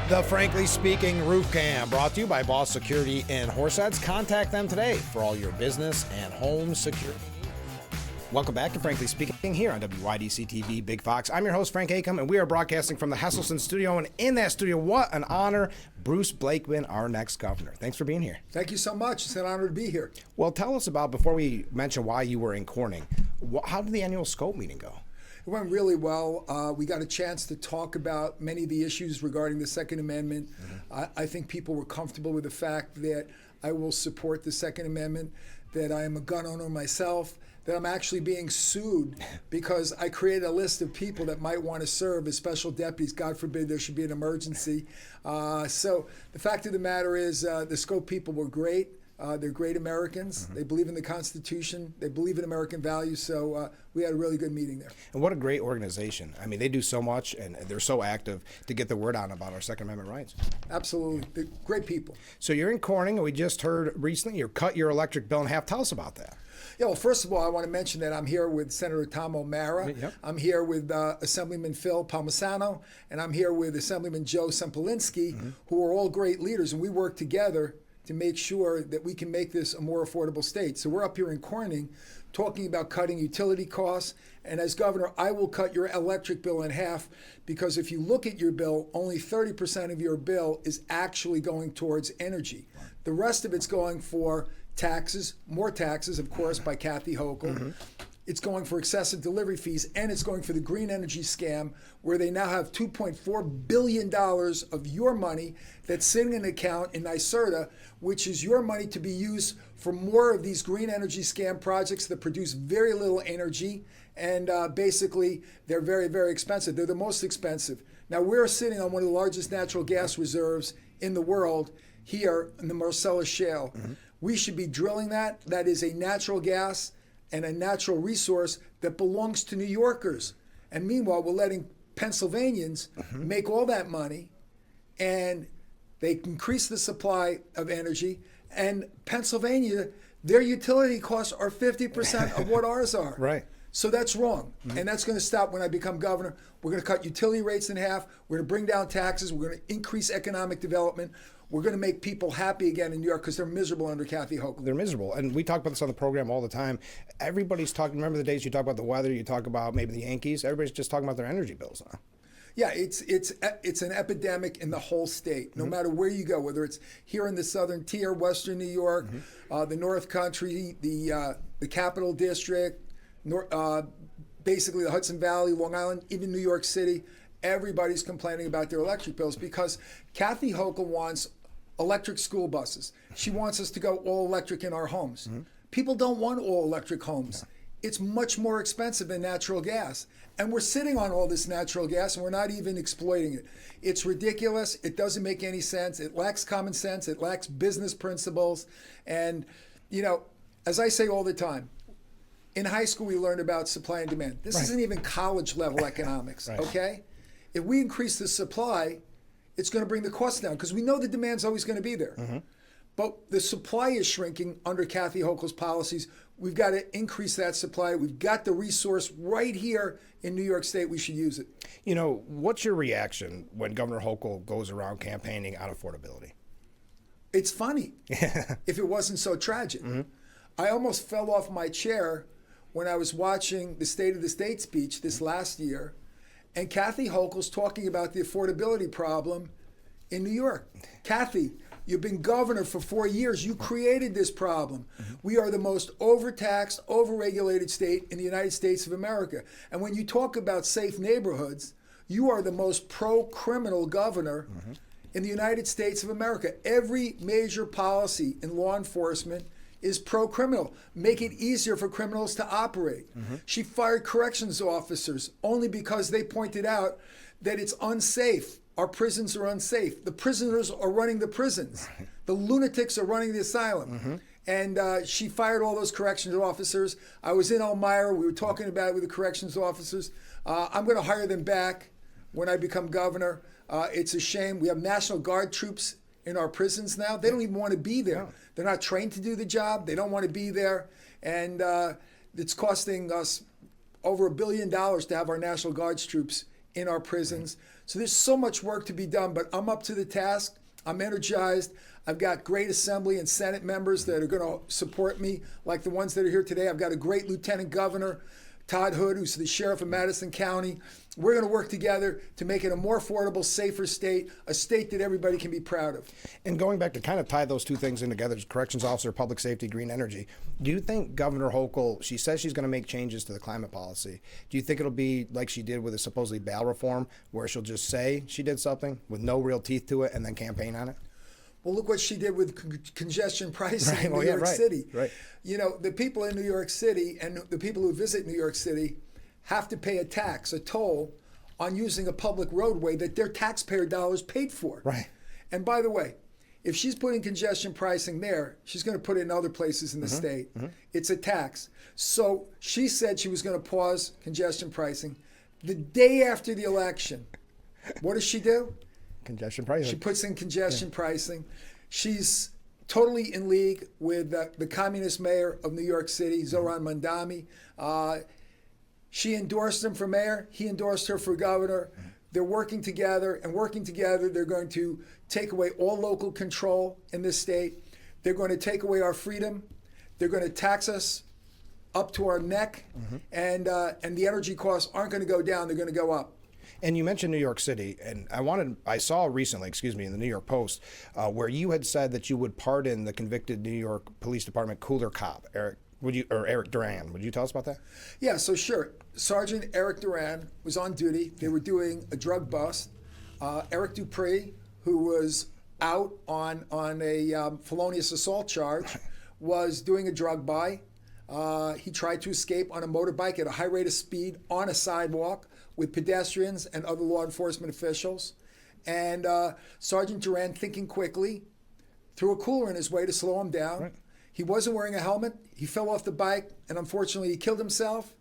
The Frankly Speaking Roof Cam, brought to you by Boss Security in Horseheads. Contact them today for all your business and home security needs. Welcome back to Frankly Speaking here on WYDC TV Big Fox. I'm your host, Frank Acomb, and we are broadcasting from the Hesselson studio. And in that studio, what an honor, Bruce Blakeman, our next governor. Thanks for being here. Thank you so much. It's an honor to be here. Well, tell us about, before we mention why you were in Corning, how did the annual scope meeting go? It went really well. We got a chance to talk about many of the issues regarding the Second Amendment. I think people were comfortable with the fact that I will support the Second Amendment, that I am a gun owner myself, that I'm actually being sued because I created a list of people that might want to serve as special deputies. God forbid there should be an emergency. So the fact of the matter is the scope people were great. They're great Americans. They believe in the Constitution. They believe in American values. So we had a really good meeting there. And what a great organization. I mean, they do so much, and they're so active to get the word out about our Second Amendment rights. Absolutely. They're great people. So you're in Corning, and we just heard recently you cut your electric bill in half. Tell us about that. Yeah, well, first of all, I want to mention that I'm here with Senator Tom O'Mara. Yep. I'm here with Assemblyman Phil Palmisano, and I'm here with Assemblyman Joe Sempolinski, who are all great leaders, and we work together to make sure that we can make this a more affordable state. So we're up here in Corning talking about cutting utility costs. And as governor, I will cut your electric bill in half, because if you look at your bill, only 30% of your bill is actually going towards energy. The rest of it's going for taxes, more taxes, of course, by Kathy Hochul. It's going for excessive delivery fees, and it's going for the green energy scam, where they now have $2.4 billion of your money that's sitting in an account in NYSERDA, which is your money to be used for more of these green energy scam projects that produce very little energy. And basically, they're very, very expensive. They're the most expensive. Now, we're sitting on one of the largest natural gas reserves in the world here in the Marcellus Shale. We should be drilling that. That is a natural gas and a natural resource that belongs to New Yorkers. And meanwhile, we're letting Pennsylvanians make all that money, and they increase the supply of energy. And Pennsylvania, their utility costs are 50% of what ours are. Right. So that's wrong. And that's going to stop when I become governor. We're going to cut utility rates in half. We're going to bring down taxes. We're going to increase economic development. We're going to make people happy again in New York, because they're miserable under Kathy Hochul. They're miserable. And we talk about this on the program all the time. Everybody's talking, remember the days you talk about the weather, you talk about maybe the Yankees, everybody's just talking about their energy bills now. Yeah, it's an epidemic in the whole state, no matter where you go, whether it's here in the southern tier, western New York, the North Country, the Capital District, basically the Hudson Valley, Long Island, even New York City. Everybody's complaining about their electric bills because Kathy Hochul wants electric school buses. She wants us to go all electric in our homes. People don't want all electric homes. It's much more expensive than natural gas. And we're sitting on all this natural gas, and we're not even exploiting it. It's ridiculous. It doesn't make any sense. It lacks common sense. It lacks business principles. And, you know, as I say all the time, in high school we learned about supply and demand. This isn't even college level economics, okay? If we increase the supply, it's going to bring the cost down, because we know the demand's always going to be there. But the supply is shrinking under Kathy Hochul's policies. We've got to increase that supply. We've got the resource right here in New York State. We should use it. You know, what's your reaction when Governor Hochul goes around campaigning on affordability? It's funny if it wasn't so tragic. I almost fell off my chair when I was watching the State of the State speech this last year, and Kathy Hochul's talking about the affordability problem in New York. Kathy, you've been governor for 4 years. You created this problem. We are the most overtaxed, overregulated state in the United States of America. And when you talk about safe neighborhoods, you are the most pro-criminal governor in the United States of America. Every major policy in law enforcement is pro-criminal. Make it easier for criminals to operate. She fired corrections officers only because they pointed out that it's unsafe. Our prisons are unsafe. The prisoners are running the prisons. The lunatics are running the asylum. And she fired all those corrections officers. I was in Elmira. We were talking about it with the corrections officers. I'm going to hire them back when I become governor. It's a shame. We have National Guard troops in our prisons now. They don't even want to be there. No. They're not trained to do the job. They don't want to be there. And it's costing us over $1 billion to have our National Guard troops in our prisons. So there's so much work to be done, but I'm up to the task. I'm energized. I've got great Assembly and Senate members that are going to support me, like the ones that are here today. I've got a great Lieutenant Governor, Todd Hood, who's the Sheriff of Madison County. We're going to work together to make it a more affordable, safer state, a state that everybody can be proud of. And going back to kind of tie those two things in together, corrections officer, public safety, green energy, do you think Governor Hochul, she says she's going to make changes to the climate policy. Do you think it'll be like she did with the supposedly bail reform, where she'll just say she did something with no real teeth to it and then campaign on it? Well, look what she did with congestion pricing in New York City. Right. You know, the people in New York City and the people who visit New York City have to pay a tax, a toll, on using a public roadway that their taxpayer dollars paid for. Right. And by the way, if she's putting congestion pricing there, she's going to put it in other places in the state. It's a tax. So she said she was going to pause congestion pricing. The day after the election, what does she do? Congestion pricing. She puts in congestion pricing. She's totally in league with the communist mayor of New York City, Zohran Mamdani. She endorsed him for mayor. He endorsed her for governor. They're working together, and working together, they're going to take away all local control in this state. They're going to take away our freedom. They're going to tax us up to our neck, and the energy costs aren't going to go down. They're going to go up. And you mentioned New York City, and I saw recently, in the New York Post, where you had said that you would pardon the convicted New York Police Department cooler cop, Eric Duran. Would you tell us about that? Yeah, so sure. Sergeant Eric Duran was on duty. They were doing a drug bust. Eric Dupree, who was out on a felonious assault charge, was doing a drug buy. He tried to escape on a motorbike at a high rate of speed on a sidewalk with pedestrians and other law enforcement officials. And Sergeant Duran, thinking quickly, threw a cooler in his way to slow him down. Right. He wasn't wearing a helmet. He fell off the bike, and unfortunately, he killed himself.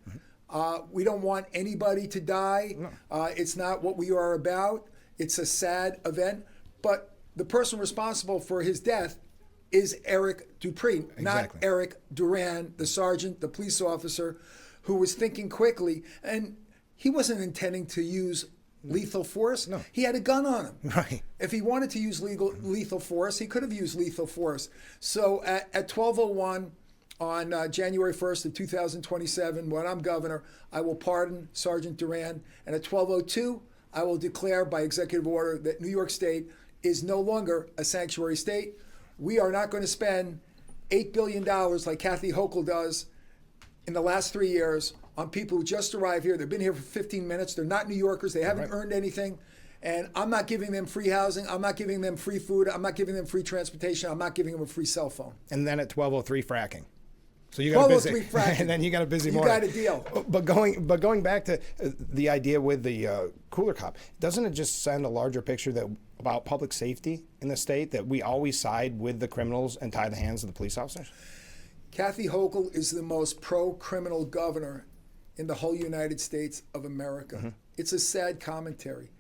We don't want anybody to die. No. It's not what we are about. It's a sad event. But the person responsible for his death is Eric Dupree, not Eric Duran, the sergeant, the police officer, who was thinking quickly. And he wasn't intending to use lethal force. No. He had a gun on him. Right. If he wanted to use lethal force, he could have used lethal force. So at 12:01 on January 1st of 2027, when I'm governor, I will pardon Sergeant Duran. And at 12:02, I will declare by executive order that New York State is no longer a sanctuary state. We are not going to spend $8 billion like Kathy Hochul does in the last 3 years on people who just arrived here. They've been here for 15 minutes. They're not New Yorkers. They haven't earned anything. And I'm not giving them free housing. I'm not giving them free food. I'm not giving them free transportation. I'm not giving them a free cell phone. And then at 12:03, fracking. So you got a busy, and then you got a busy morning. You got a deal. But going back to the idea with the cooler cop, doesn't it just send a larger picture about public safety in the state, that we always side with the criminals and tie the hands of the police officers? Kathy Hochul is the most pro-criminal governor in the whole United States of America. It's a sad commentary.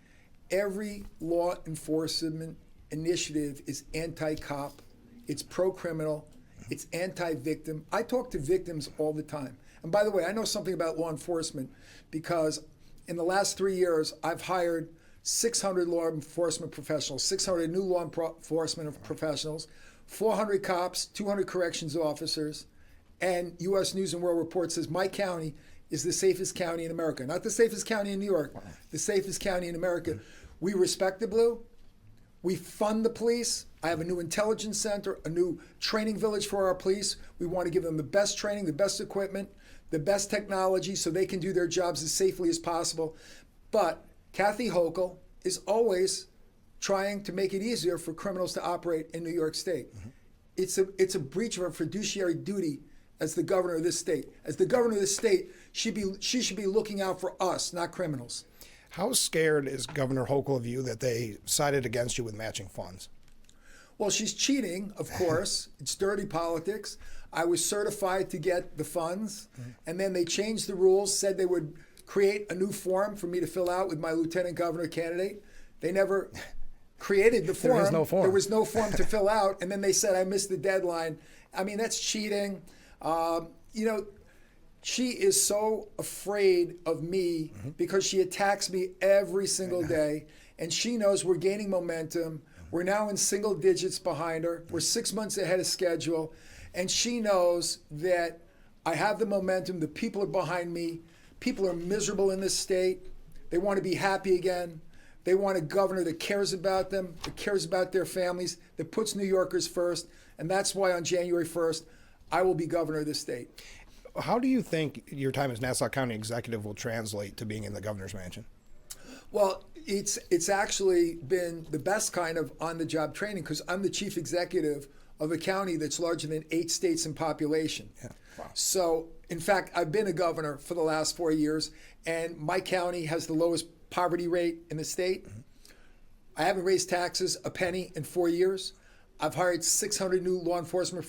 Every law enforcement initiative is anti-cop. It's pro-criminal. It's anti-victim. I talk to victims all the time. And by the way, I know something about law enforcement because in the last 3 years, I've hired 600 law enforcement professionals, 600 new law enforcement professionals, 400 cops, 200 corrections officers, and U.S. News and World Report says my county is the safest county in America. Not the safest county in New York, the safest county in America. We respect the blue. We fund the police. I have a new intelligence center, a new training village for our police. We want to give them the best training, the best equipment, the best technology so they can do their jobs as safely as possible. But Kathy Hochul is always trying to make it easier for criminals to operate in New York State. It's a breach of her fiduciary duty as the governor of this state. As the governor of this state, she should be looking out for us, not criminals. How scared is Governor Hochul of you that they sided against you with matching funds? Well, she's cheating, of course. It's dirty politics. I was certified to get the funds, and then they changed the rules, said they would create a new form for me to fill out with my lieutenant governor candidate. They never created the form. There is no form. There was no form to fill out, and then they said I missed the deadline. I mean, that's cheating. She is so afraid of me because she attacks me every single day, and she knows we're gaining momentum. We're now in single digits behind her. We're 6 months ahead of schedule, and she knows that I have the momentum. The people are behind me. People are miserable in this state. They want to be happy again. They want a governor that cares about them, that cares about their families, that puts New Yorkers first, and that's why on January 1st, I will be governor of this state. How do you think your time as Nassau County executive will translate to being in the governor's mansion? Well, it's actually been the best kind of on-the-job training because I'm the chief executive of a county that's larger than 8 states in population. Yeah. Wow. So, in fact, I've been a governor for the last 4 years, and my county has the lowest poverty rate in the state. I haven't raised taxes a penny in 4 years. I've hired 600 new law enforcement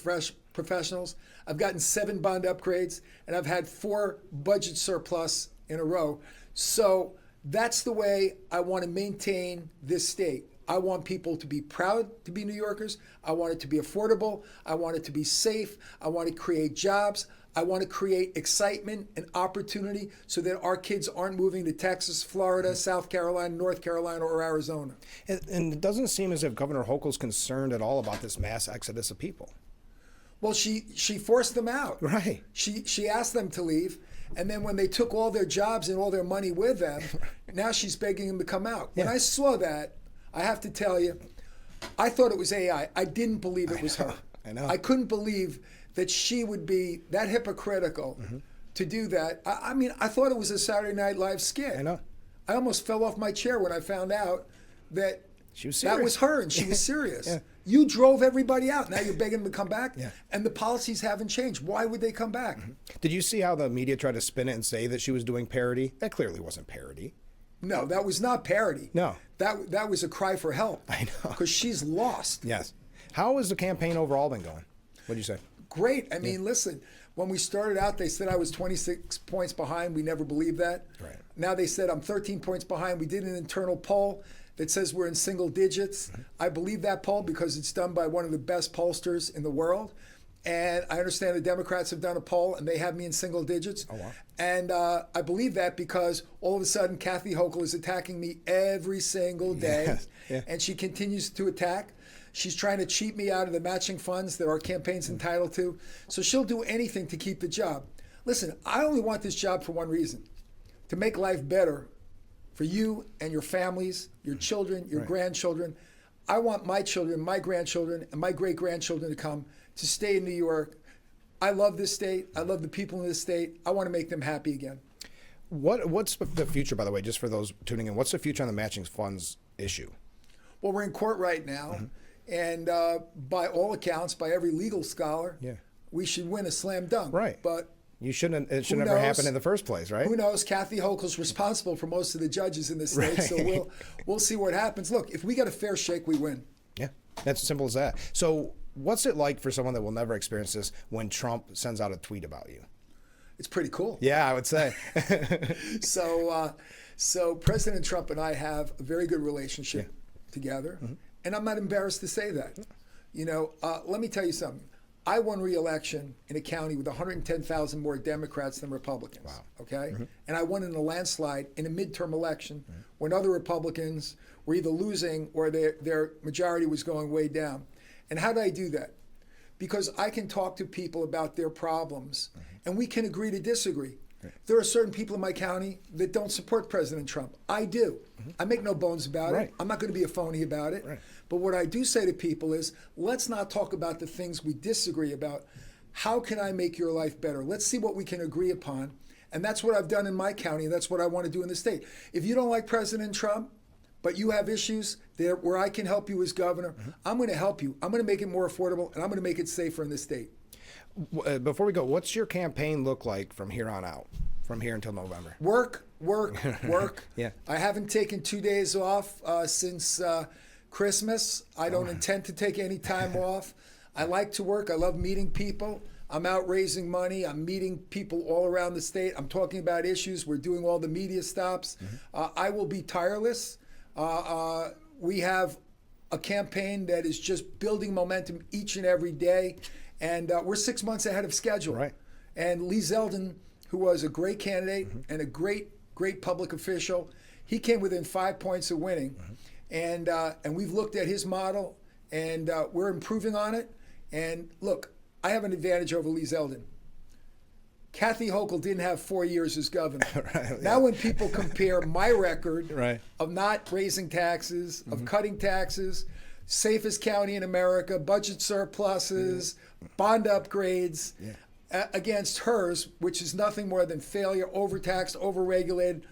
professionals. I've gotten 7 bond upgrades, and I've had 4 budget surplus in a row. So that's the way I want to maintain this state. I want people to be proud to be New Yorkers. I want it to be affordable. I want it to be safe. I want to create jobs. I want to create excitement and opportunity so that our kids aren't moving to Texas, Florida, South Carolina, North Carolina, or Arizona. And it doesn't seem as if Governor Hochul's concerned at all about this mass exodus of people. Well, she forced them out. Right. She asked them to leave, and then when they took all their jobs and all their money with them, now she's begging them to come out. When I saw that, I have to tell you, I thought it was AI. I didn't believe it was her. I know. I couldn't believe that she would be that hypocritical to do that. I mean, I thought it was a Saturday Night Live skit. I know. I almost fell off my chair when I found out that She was serious. that was her and she was serious. Yeah. You drove everybody out. Now you're begging them to come back? Yeah. And the policies haven't changed. Why would they come back? Did you see how the media tried to spin it and say that she was doing parody? That clearly wasn't parody. No, that was not parody. No. That was a cry for help. I know. Because she's lost. Yes. How has the campaign overall been going? What'd you say? Great. I mean, listen, when we started out, they said I was 26 points behind. We never believed that. Right. Now they said I'm 13 points behind. We did an internal poll that says we're in single digits. I believe that poll because it's done by one of the best pollsters in the world. And I understand the Democrats have done a poll and they have me in single digits. Oh, wow. And I believe that because all of a sudden Kathy Hochul is attacking me every single day. Yes. Yeah. And she continues to attack. She's trying to cheat me out of the matching funds that our campaign's entitled to. So she'll do anything to keep the job. Listen, I only want this job for one reason, to make life better for you and your families, your children, your grandchildren. I want my children, my grandchildren, and my great-grandchildren to come to stay in New York. I love this state. I love the people in this state. I want to make them happy again. What's the future, by the way, just for those tuning in? What's the future on the matching funds issue? Well, we're in court right now. And by all accounts, by every legal scholar, we should win a slam dunk. Right. But it should never happen in the first place, right? Who knows? Kathy Hochul's responsible for most of the judges in this state, so we'll see what happens. Look, if we get a fair shake, we win. Yeah, that's as simple as that. So what's it like for someone that will never experience this when Trump sends out a tweet about you? It's pretty cool. Yeah, I would say. So President Trump and I have a very good relationship together. And I'm not embarrassed to say that. You know, let me tell you something. I won re-election in a county with 110,000 more Democrats than Republicans. Wow. Okay? And I won in a landslide in a midterm election when other Republicans were either losing or their majority was going way down. And how did I do that? Because I can talk to people about their problems and we can agree to disagree. There are certain people in my county that don't support President Trump. I do. I make no bones about it. I'm not going to be a phony about it. But what I do say to people is, let's not talk about the things we disagree about. How can I make your life better? Let's see what we can agree upon. And that's what I've done in my county, and that's what I want to do in the state. If you don't like President Trump, but you have issues there where I can help you as governor, I'm going to help you. I'm going to make it more affordable, and I'm going to make it safer in the state. Before we go, what's your campaign look like from here on out, from here until November? Work. Yeah. I haven't taken 2 days off since Christmas. I don't intend to take any time off. I like to work. I love meeting people. I'm out raising money. I'm meeting people all around the state. I'm talking about issues. We're doing all the media stops. I will be tireless. We have a campaign that is just building momentum each and every day. And we're 6 months ahead of schedule. Right. And Lee Zeldin who was a great candidate and a great public official. He came within 5 points of winning, and we've looked at his model, and we're improving on it. And look, I have an advantage over Lee Zeldin. Kathy Hochul didn't have 4 years as governor. Right, now when people compare my record right. of not raising taxes, of cutting taxes, safest county in America, budget surpluses, bond upgrades, against hers, which is nothing more than failure, overtaxed, overregulated,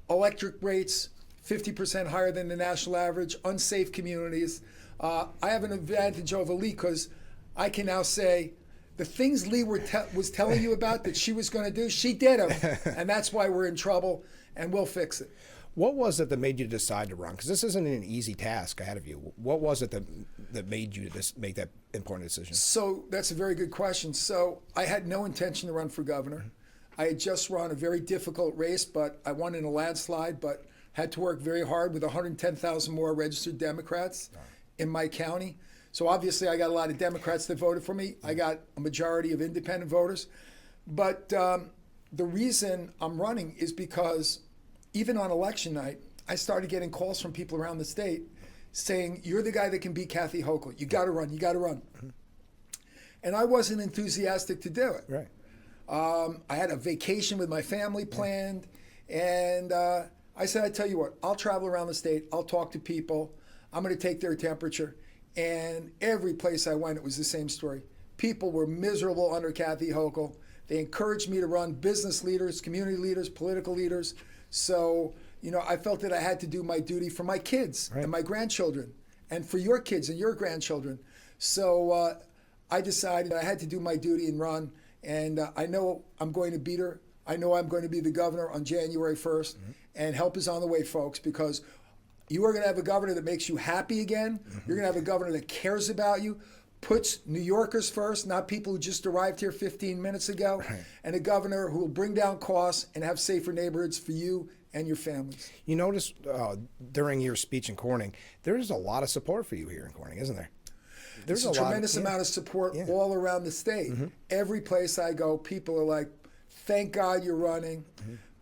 electric rates 50% higher than the national average, unsafe communities. I have an advantage over Lee because I can now say the things Lee was telling you about that she was going to do, she did them. And that's why we're in trouble, and we'll fix it. What was it that made you decide to run? Because this isn't an easy task ahead of you. What was it that made you make that important decision? So that's a very good question. So I had no intention to run for governor. I had just run a very difficult race, but I won in a landslide, but had to work very hard with 110,000 more registered Democrats in my county. So obviously I got a lot of Democrats that voted for me. I got a majority of independent voters. But the reason I'm running is because even on election night, I started getting calls from people around the state saying, you're the guy that can beat Kathy Hochul. You got to run. You got to run. And I wasn't enthusiastic to do it. Right. I had a vacation with my family planned. And I said, I tell you what, I'll travel around the state. I'll talk to people. I'm going to take their temperature. And every place I went, it was the same story. People were miserable under Kathy Hochul. They encouraged me to run, business leaders, community leaders, political leaders. So, I felt that I had to do my duty for my kids and my grandchildren and for your kids and your grandchildren. So I decided I had to do my duty and run. And I know I'm going to beat her. I know I'm going to be the governor on January 1st. And help is on the way, folks, because you are going to have a governor that makes you happy again. You're going to have a governor that cares about you, puts New Yorkers first, not people who just arrived here 15 minutes ago, and a governor who will bring down costs and have safer neighborhoods for you and your families. You notice during your speech in Corning, there is a lot of support for you here in Corning, isn't there? There's a tremendous amount of support all around the state. Every place I go, people are like, thank God you're running.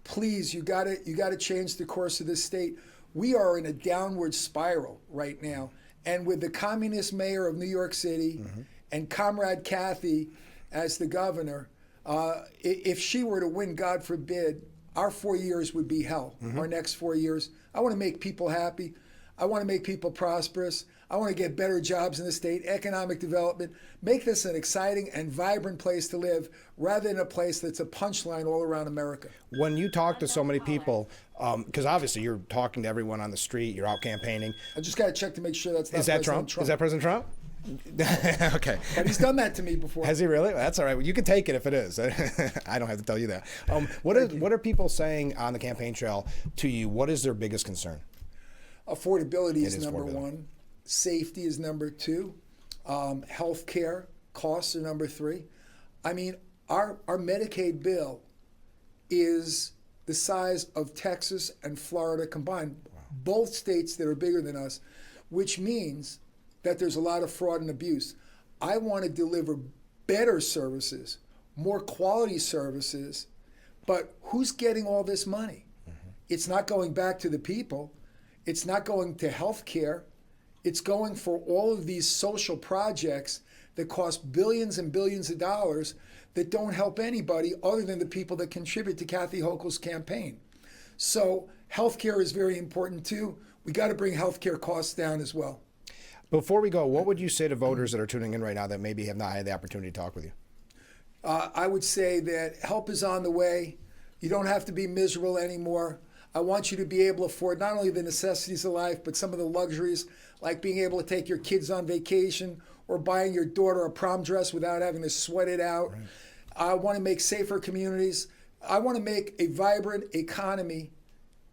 Please, you got to change the course of this state. We are in a downward spiral right now. And with the communist mayor of New York City and Comrade Kathy as the governor, if she were to win, God forbid, our 4 years would be hell, our next 4 years. I want to make people happy. I want to make people prosperous. I want to get better jobs in the state, economic development, make this an exciting and vibrant place to live rather than a place that's a punchline all around America. When you talk to so many people, because obviously you're talking to everyone on the street, you're out campaighning. I just got to check to make sure that's not President Trump. Is that President Trump? Okay. But he's done that to me before. Has he really? That's all right. Well, you can take it if it is. I don't have to tell you that. What are people saying on the campaign trail to you? What is their biggest concern? Affordability is number one. Safety is number two. Health care costs are number three. I mean, our Medicaid bill is the size of Texas and Florida combined, both states that are bigger than us, which means that there's a lot of fraud and abuse. I want to deliver better services, more quality services, but who's getting all this money? It's not going back to the people. It's not going to health care. It's going for all of these social projects that cost billions and billions of dollars that don't help anybody other than the people that contribute to Kathy Hochul's campaign. So healthcare is very important too. We got to bring healthcare costs down as well. Before we go, what would you say to voters that are tuning in right now that maybe have not had the opportunity to talk with you? I would say that help is on the way. You don't have to be miserable anymore. I want you to be able to afford not only the necessities of life, but some of the luxuries, like being able to take your kids on vacation or buying your daughter a prom dress without having to sweat it out. Right. I want to make safer communities. I want to make a vibrant economy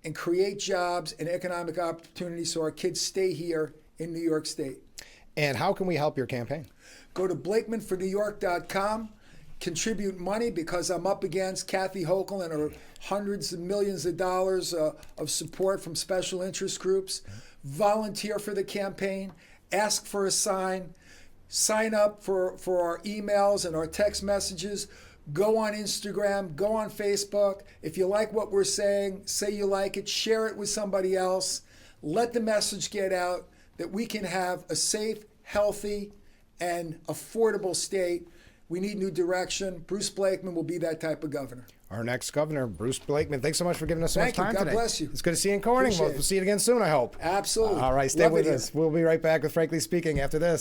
and create jobs and economic opportunities so our kids stay here in New York State. And how can we help your campaign? Go to BlakemanForNewYork.com. Contribute money because I'm up against Kathy Hochul and her hundreds of millions of dollars of support from special interest groups. Volunteer for the campaign. Ask for a sign. Sign up for our emails and our text messages. Go on Instagram, go on Facebook. If you like what we're saying, say you like it, share it with somebody else. Let the message get out that we can have a safe, healthy, and affordable state. We need new direction. Bruce Blakeman will be that type of governor. Our next governor, Bruce Blakeman. Thanks so much for giving us so much time God today. bless you. It's good to see you in Corning. Appreciate We'll it. see you again soon, I hope. Absolutely. All right, stay Love with it here. us. We'll be right back with Frankly Speaking after this.